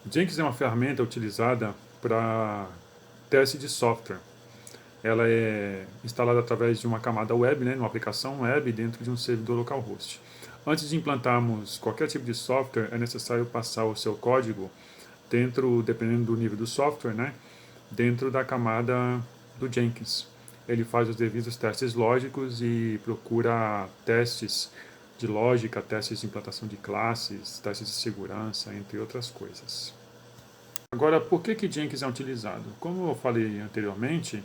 O Jenkins é uma ferramenta utilizada para teste de software. Ela é instalada através de uma camada web, né, uma aplicação web dentro de um servidor localhost. Antes de implantarmos qualquer tipo de software, é necessário passar o seu código dentro, dependendo do nível do software, né, dentro da camada do Jenkins. Ele faz os devidos testes lógicos e procura testes de lógica, testes de implantação de classes, testes de segurança, entre outras coisas. Agora, por que Jenkins é utilizado? Como eu falei anteriormente,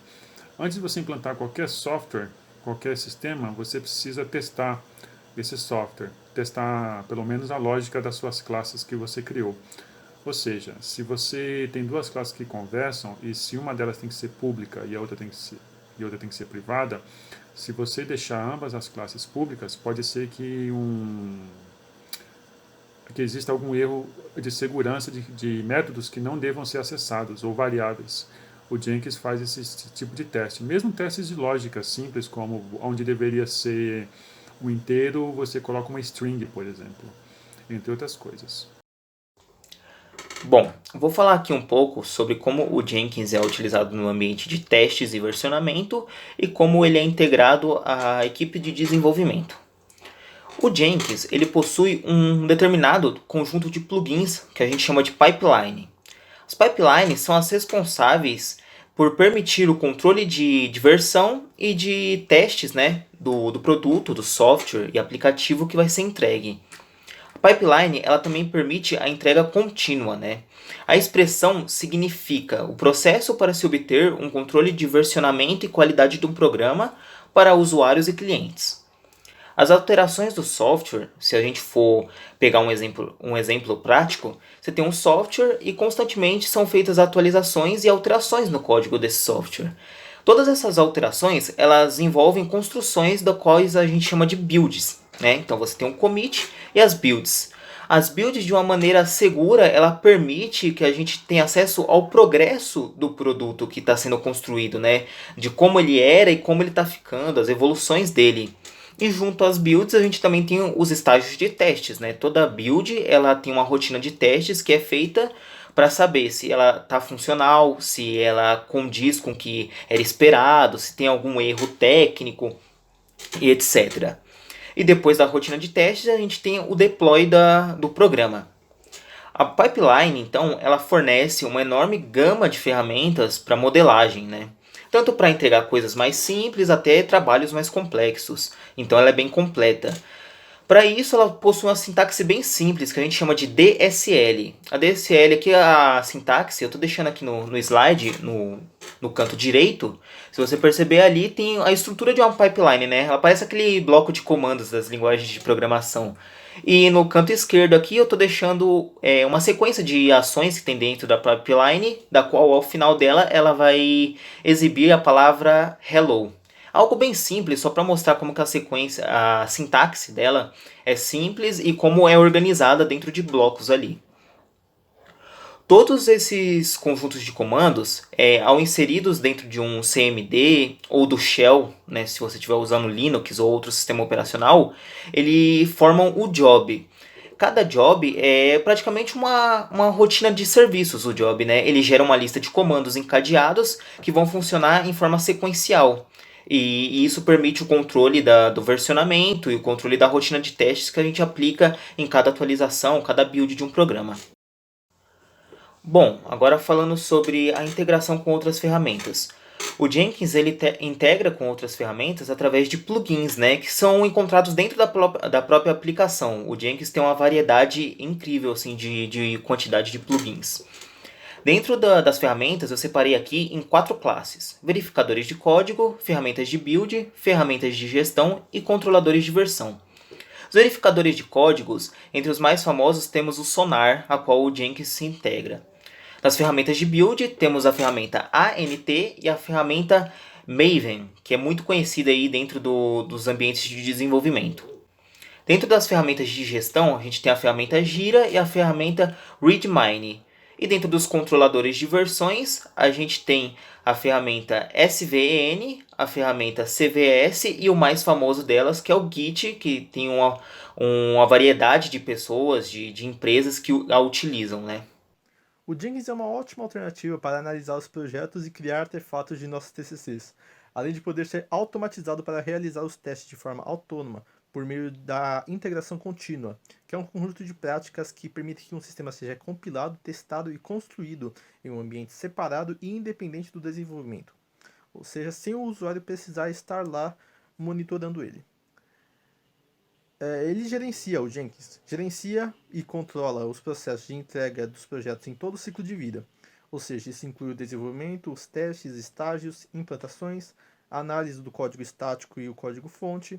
antes de você implantar qualquer software, qualquer sistema, você precisa testar esse software, testar pelo menos a lógica das suas classes que você criou. Ou seja, se você tem duas classes que conversam e se uma delas tem que ser pública e a outra tem que ser privada, se você deixar ambas as classes públicas, pode ser que exista algum erro de segurança de métodos que não devam ser acessados ou variáveis. O Jenkins faz esse tipo de teste. Mesmo testes de lógica simples, como onde deveria ser um inteiro, você coloca uma string, por exemplo, entre outras coisas. Bom, vou falar aqui um pouco sobre como o Jenkins é utilizado no ambiente de testes e versionamento e como ele é integrado à equipe de desenvolvimento. O Jenkins ele possui um determinado conjunto de plugins que a gente chama de pipeline. As pipelines são as responsáveis por permitir o controle de versão e de testes, né, do produto, do software e aplicativo que vai ser entregue. A pipeline ela também permite a entrega contínua, né? A expressão significa o processo para se obter um controle de versionamento e qualidade de um programa para usuários e clientes. As alterações do software, se a gente for pegar um exemplo prático, você tem um software e constantemente são feitas atualizações e alterações no código desse software. Todas essas alterações, elas envolvem construções das quais a gente chama de builds, né? Então você tem um commit e as builds. As builds, de uma maneira segura, ela permite que a gente tenha acesso ao progresso do produto que está sendo construído, né? De como ele era e como ele está ficando, as evoluções dele. E junto às builds a gente também tem os estágios de testes, né? Toda build ela tem uma rotina de testes que é feita para saber se ela está funcional, se ela condiz com o que era esperado, se tem algum erro técnico e etc. E depois da rotina de testes a gente tem o deploy do programa. A pipeline, então, ela fornece uma enorme gama de ferramentas para modelagem, né? Tanto para entregar coisas mais simples até trabalhos mais complexos. Então ela é bem completa. Para isso, ela possui uma sintaxe bem simples, que a gente chama de DSL. A DSL aqui, a sintaxe, eu estou deixando aqui no slide, no canto direito. Se você perceber ali, tem a estrutura de uma pipeline, né? Ela parece aquele bloco de comandos das linguagens de programação. E no canto esquerdo aqui, eu estou deixando uma sequência de ações que tem dentro da pipeline, da qual, ao final dela, ela vai exibir a palavra hello. Algo bem simples, só para mostrar como que a sequência, a sintaxe dela é simples e como é organizada dentro de blocos ali. Todos esses conjuntos de comandos, ao inseridos dentro de um CMD ou do Shell, né, se você estiver usando Linux ou outro sistema operacional, ele formam o job. Cada job é praticamente uma rotina de serviços, o job, né? Ele gera uma lista de comandos encadeados que vão funcionar em forma sequencial. E isso permite o controle do versionamento e o controle da rotina de testes que a gente aplica em cada atualização, cada build de um programa. Bom, agora falando sobre a integração com outras ferramentas. O Jenkins ele integra com outras ferramentas através de plugins, né, que são encontrados dentro da própria aplicação. O Jenkins tem uma variedade incrível assim, de quantidade de plugins. Dentro das ferramentas, eu separei aqui em 4 classes: verificadores de código, ferramentas de build, ferramentas de gestão e controladores de versão. Os verificadores de códigos, entre os mais famosos temos o Sonar, a qual o Jenkins se integra. Nas ferramentas de build, temos a ferramenta ANT e a ferramenta Maven, que é muito conhecida aí dentro dos ambientes de desenvolvimento. Dentro das ferramentas de gestão, a gente tem a ferramenta Gira e a ferramenta Readmine. E dentro dos controladores de versões, a gente tem a ferramenta SVN, a ferramenta CVS e o mais famoso delas, que é o Git, que tem uma variedade de pessoas, de empresas que a utilizam, né? O Jenkins é uma ótima alternativa para analisar os projetos e criar artefatos de nossos TCCs, além de poder ser automatizado para realizar os testes de forma autônoma, por meio da integração contínua, que é um conjunto de práticas que permite que um sistema seja compilado, testado e construído em um ambiente separado e independente do desenvolvimento, ou seja, sem o usuário precisar estar lá monitorando ele. Ele gerencia, o Jenkins, gerencia e controla os processos de entrega dos projetos em todo o ciclo de vida. Ou seja, isso inclui o desenvolvimento, os testes, estágios, implantações, a análise do código estático e o código-fonte.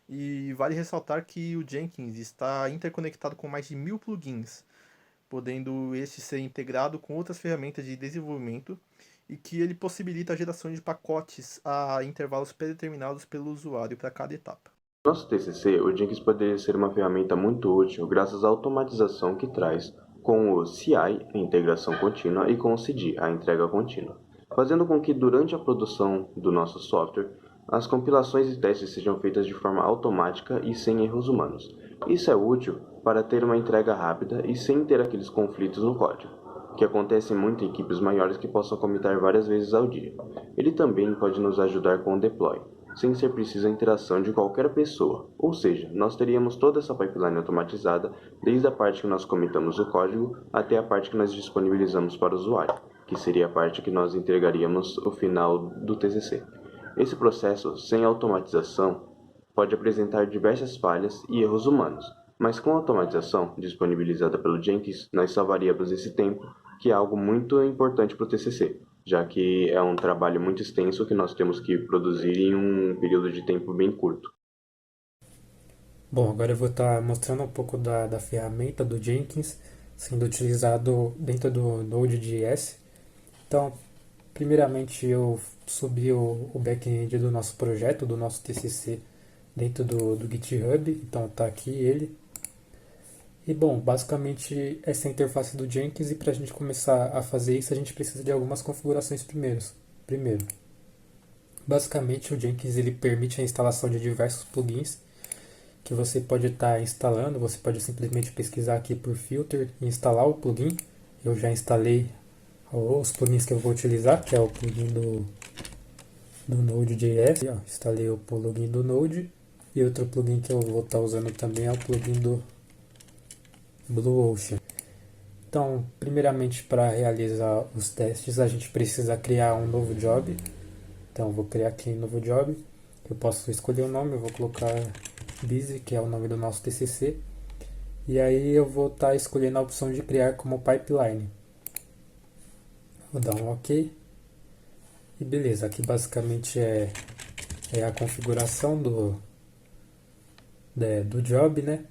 E vale ressaltar que o Jenkins está interconectado com mais de 1000 plugins, podendo este ser integrado com outras ferramentas de desenvolvimento e que ele possibilita a geração de pacotes a intervalos predeterminados pelo usuário para cada etapa. No nosso TCC, o Jenkins poderia ser uma ferramenta muito útil graças à automatização que traz com o CI, a integração contínua, e com o CD, a entrega contínua, fazendo com que durante a produção do nosso software, as compilações e testes sejam feitas de forma automática e sem erros humanos. Isso é útil para ter uma entrega rápida e sem ter aqueles conflitos no código, que acontecem muito em equipes maiores que possam comitar várias vezes ao dia. Ele também pode nos ajudar com o deploy, sem ser preciso a interação de qualquer pessoa, ou seja, nós teríamos toda essa pipeline automatizada, desde a parte que nós comitamos o código até a parte que nós disponibilizamos para o usuário, que seria a parte que nós entregaríamos no final do TCC. Esse processo, sem automatização, pode apresentar diversas falhas e erros humanos, mas com a automatização disponibilizada pelo Jenkins, nós salvaríamos esse tempo, que é algo muito importante para o TCC, já que é um trabalho muito extenso que nós temos que produzir em um período de tempo bem curto. Bom, agora eu vou estar mostrando um pouco da ferramenta do Jenkins sendo utilizado dentro do Node.js. Então, primeiramente eu subi o back-end do nosso projeto, do nosso TCC, dentro do GitHub. Então tá aqui ele. E bom, basicamente essa é a interface do Jenkins, e para a gente começar a fazer isso a gente precisa de algumas configurações primeiro. Basicamente o Jenkins ele permite a instalação de diversos plugins que você pode estar instalando. Você pode simplesmente pesquisar aqui por filter e instalar o plugin. Eu já instalei os plugins que eu vou utilizar, que é o plugin do Node.js. Instalei o plugin do Node, e outro plugin que eu vou estar usando também é o plugin do Blueocean. Então, primeiramente, para realizar os testes, a gente precisa criar um novo job. Então, vou criar aqui um novo job. Eu posso escolher o nome, eu vou colocar Busy, que é o nome do nosso TCC. E aí eu vou estar escolhendo a opção de criar como pipeline. Vou dar um OK. E beleza, aqui basicamente é a configuração do job, né?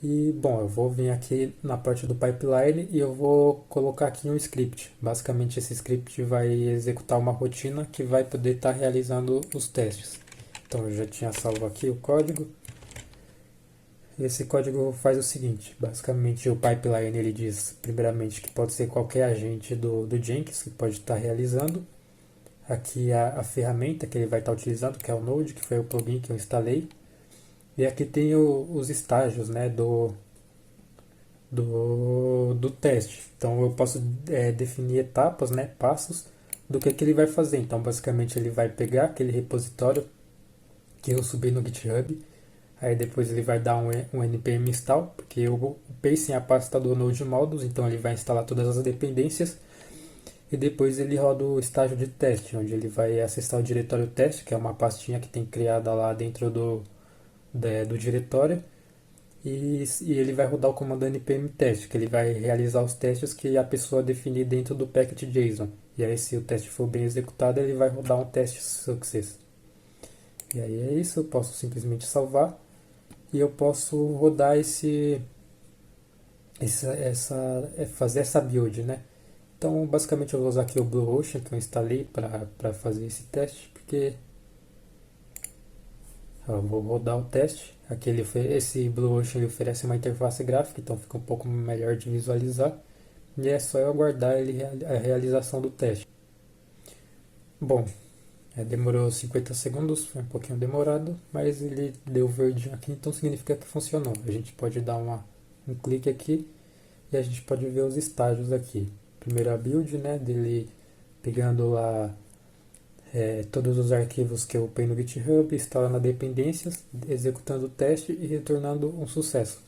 E bom, eu vou vir aqui na parte do pipeline e eu vou colocar aqui um script. Basicamente esse script vai executar uma rotina que vai poder estar realizando os testes. Então eu já tinha salvo aqui o código. Esse código faz o seguinte: basicamente o pipeline ele diz primeiramente que pode ser qualquer agente do Jenkins que pode estar realizando. Aqui a ferramenta que ele vai estar utilizando, que é o Node, que foi o plugin que eu instalei. E aqui tem os estágios, né, do teste. Então eu posso definir etapas, né, passos do que ele vai fazer. Então basicamente ele vai pegar aquele repositório que eu subi no GitHub. Aí depois ele vai dar um npm install, porque o pacing é a pasta do Node Modules, então ele vai instalar todas as dependências. E depois ele roda o estágio de teste, onde ele vai acessar o diretório teste, que é uma pastinha que tem criada lá dentro do diretório, e ele vai rodar o comando npm test, que ele vai realizar os testes que a pessoa definir dentro do package.json. E aí, se o teste for bem executado, ele vai rodar um teste success. E aí é isso, eu posso simplesmente salvar e eu posso rodar fazer essa build, né? Então, basicamente eu vou usar aqui o Blueocean que eu instalei para fazer esse teste, porque eu vou rodar o teste. Aqui esse Blueocean ele oferece uma interface gráfica, então fica um pouco melhor de visualizar. E é só eu aguardar a realização do teste. Bom, demorou 50 segundos, foi um pouquinho demorado, mas ele deu verdinho aqui, então significa que funcionou. A gente pode dar um clique aqui e a gente pode ver os estágios aqui. Primeiro a build, né, dele pegando lá todos os arquivos que eu upei no GitHub, instalando as dependências, executando o teste e retornando um sucesso.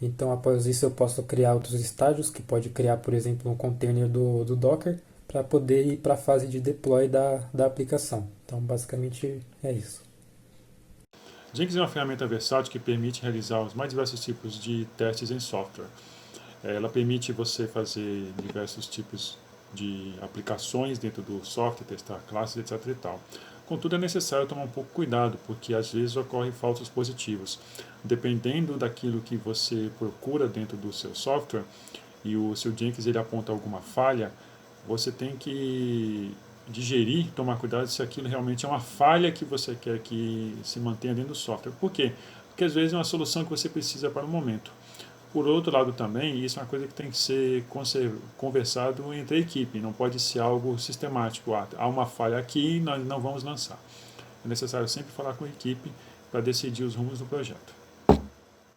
Então, após isso, eu posso criar outros estágios, que pode criar, por exemplo, um container do Docker, para poder ir para a fase de deploy da aplicação. Então, basicamente, é isso. Jenkins é uma ferramenta versátil que permite realizar os mais diversos tipos de testes em software. Ela permite você fazer diversos tipos de aplicações dentro do software, testar classes, etc. e tal. Contudo, é necessário tomar um pouco cuidado, porque às vezes ocorrem falsos positivos. Dependendo daquilo que você procura dentro do seu software, e o seu Jenkins ele aponta alguma falha, você tem que digerir, tomar cuidado se aquilo realmente é uma falha que você quer que se mantenha dentro do software. Por quê? Porque às vezes é uma solução que você precisa para o momento. Por outro lado também, isso é uma coisa que tem que ser conversado entre a equipe, não pode ser algo sistemático. Há uma falha aqui, nós não vamos lançar. É necessário sempre falar com a equipe para decidir os rumos do projeto.